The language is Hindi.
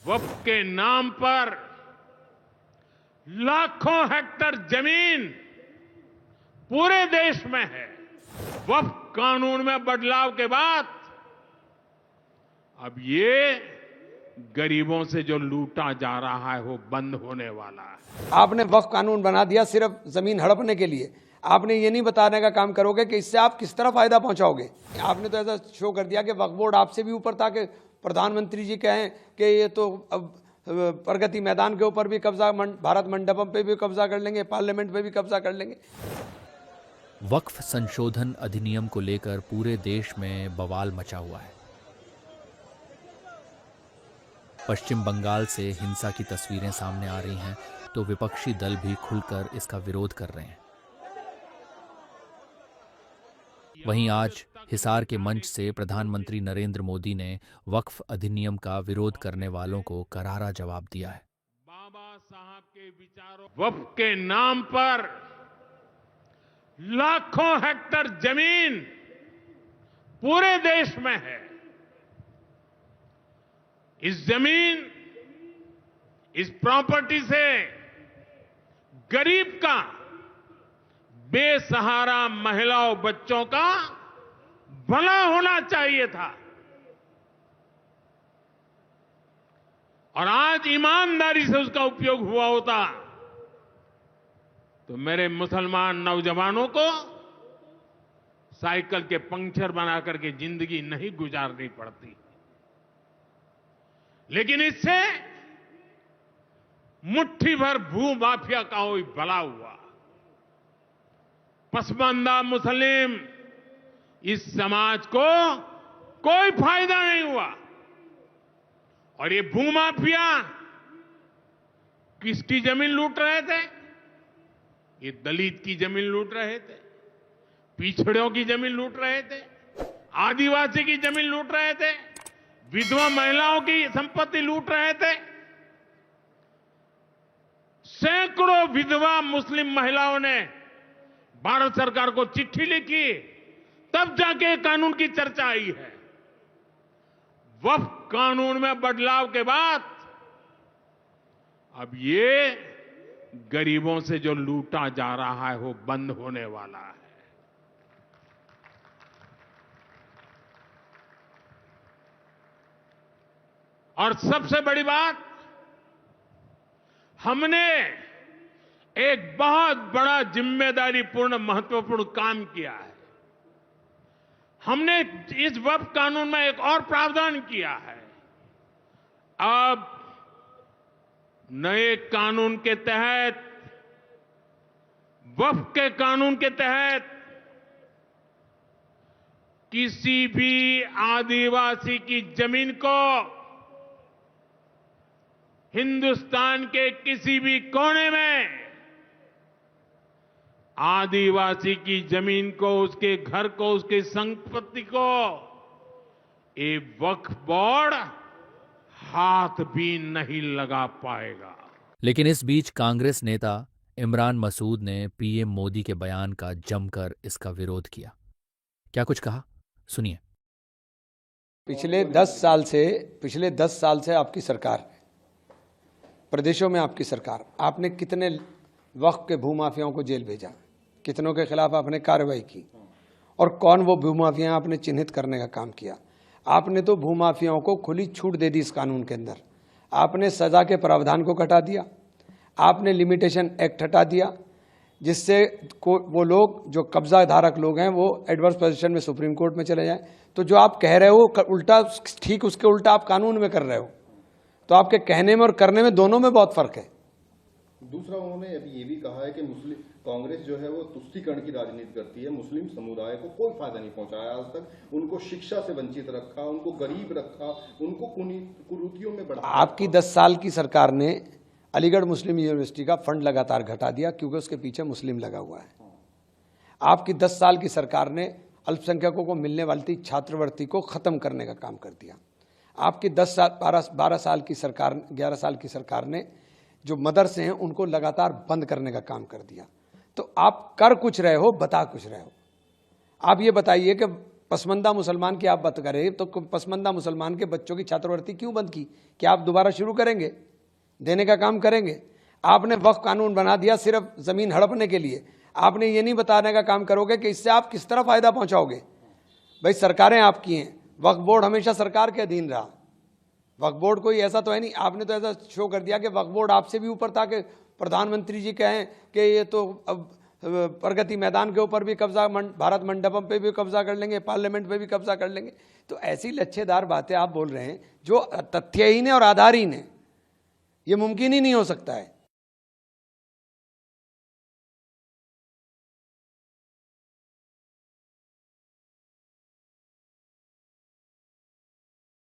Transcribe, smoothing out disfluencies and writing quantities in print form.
वक्फ के नाम पर लाखों हेक्टेयर जमीन पूरे देश में है। वक्फ कानून में बदलाव के बाद अब ये गरीबों से जो लूटा जा रहा है वो बंद होने वाला है। आपने वक्फ कानून बना दिया सिर्फ जमीन हड़पने के लिए। आपने ये नहीं बताने का काम करोगे कि इससे आप किस तरह फायदा पहुंचाओगे। आपने तो ऐसा शो कर दिया कि वक्फ बोर्ड आपसे भी ऊपर था कि प्रधानमंत्री जी कहें कि ये तो अब प्रगति मैदान के ऊपर भी कब्जा, भारत मंडपम पे भी कब्जा कर लेंगे, पार्लियामेंट पे भी कब्जा कर लेंगे। वक्फ संशोधन अधिनियम को लेकर पूरे देश में बवाल मचा हुआ है। पश्चिम बंगाल से हिंसा की तस्वीरें सामने आ रही हैं तो विपक्षी दल भी खुलकर इसका विरोध कर रहे हैं। वहीं आज हिसार के मंच से प्रधानमंत्री नरेंद्र मोदी ने वक्फ अधिनियम का विरोध करने वालों को करारा जवाब दिया है। बाबा साहब के विचारों, वक्फ के नाम पर लाखों हेक्टेयर जमीन पूरे देश में है। इस जमीन, इस प्रॉपर्टी से गरीब का, बेसहारा महिलाओं बच्चों का भला होना चाहिए था। और आज ईमानदारी से उसका उपयोग हुआ होता तो मेरे मुसलमान नौजवानों को साइकिल के पंक्चर बना करके जिंदगी नहीं गुजारनी पड़ती। लेकिन इससे मुट्ठी भर भू माफिया का कोई भला हुआ। पसमानदा मुस्लिम इस समाज को कोई फायदा नहीं हुआ। और ये भूमाफिया किसकी जमीन लूट रहे थे? ये दलित की जमीन लूट रहे थे, पिछड़ों की जमीन लूट रहे थे, आदिवासी की जमीन लूट रहे थे, विधवा महिलाओं की संपत्ति लूट रहे थे। सैकड़ों विधवा मुस्लिम महिलाओं ने भारत सरकार को चिट्ठी लिखी, तब जाके कानून की चर्चा आई है। वक्फ कानून में बदलाव के बाद अब ये गरीबों से जो लूटा जा रहा है वो बंद होने वाला है। और सबसे बड़ी बात, हमने एक बहुत बड़ा जिम्मेदारीपूर्ण महत्वपूर्ण काम किया है। हमने इस वक्फ कानून में एक और प्रावधान किया है। अब नए कानून के तहत, वक्फ के कानून के तहत किसी भी आदिवासी की जमीन को हिंदुस्तान के किसी भी कोने में आदिवासी की जमीन को, उसके घर को, उसकी संपत्ति को ये वक्फ बोर्ड हाथ भी नहीं लगा पाएगा। लेकिन इस बीच कांग्रेस नेता इमरान मसूद ने पीएम मोदी के बयान का जमकर इसका विरोध किया। क्या कुछ कहा, सुनिए। पिछले 10 साल से आपकी सरकार, प्रदेशों में आपकी सरकार, आपने कितने वक्फ के भूमाफियाओं को जेल भेजा, कितनों के खिलाफ आपने कार्रवाई की, और कौन वो भूमाफिया आपने चिन्हित करने का काम किया। आपने तो भूमाफियाओं को खुली छूट दे दी इस कानून के अंदर। आपने सजा के प्रावधान को हटा दिया, आपने लिमिटेशन एक्ट हटा दिया, जिससे वो लोग जो कब्जा धारक लोग हैं वो एडवर्स पोजीशन में सुप्रीम कोर्ट में चले जाएं। तो जो आप कह रहे हो उल्टा, ठीक उसके उल्टा आप कानून में कर रहे हो। तो आपके कहने में और करने में दोनों में बहुत फर्क है। दूसरा, उन्होंने अभी ये भी कहा है कि मुस्लिम कांग्रेस जो है वो तुष्टीकरण की राजनीति करती है, मुस्लिम समुदाय को कोई फायदा नहीं पहुंचाया आज तक, उनको शिक्षा से वंचित रखा, उनको गरीब रखा, उनको कुरीतियों में बढ़ाया। आपकी 10 साल की सरकार ने अलीगढ़ मुस्लिम यूनिवर्सिटी का फंड लगातार घटा दिया क्योंकि उसके पीछे मुस्लिम लगा हुआ है। आपकी 10 साल की सरकार ने अल्पसंख्यकों को मिलने वाली थी छात्रवृत्ति को खत्म करने का काम कर दिया। आपकी 12 साल की सरकार, 11 साल की सरकार ने जो मदरसे हैं उनको लगातार बंद करने का काम कर दिया। तो आप कर कुछ रहे हो, बता कुछ रहे हो। आप ये बताइए कि पसमानदा मुसलमान की आप बात करें तो पसमानदा मुसलमान के बच्चों की छात्रवृत्ति क्यों बंद की? क्या आप दोबारा शुरू करेंगे? देने का काम करेंगे? आपने वक्फ कानून बना दिया सिर्फ ज़मीन हड़पने के लिए। आपने ये नहीं बताने का काम करोगे कि इससे आप किस तरह फ़ायदा पहुंचाओगे। भाई सरकारें आपकी हैं, वक्फ बोर्ड हमेशा सरकार के अधीन रहा। वक्फ बोर्ड कोई ऐसा तो है नहीं, आपने तो ऐसा शो कर दिया कि वक्फ बोर्ड आपसे भी ऊपर था कि प्रधानमंत्री जी कहें कि ये तो अब प्रगति मैदान के ऊपर भी कब्जा, भारत मंडपम पे भी कब्जा कर लेंगे, पार्लियामेंट पे भी कब्जा कर लेंगे। तो ऐसी लच्छेदार बातें आप बोल रहे हैं जो तथ्यहीन है और आधारहीन है। ये मुमकिन ही नहीं हो सकता है।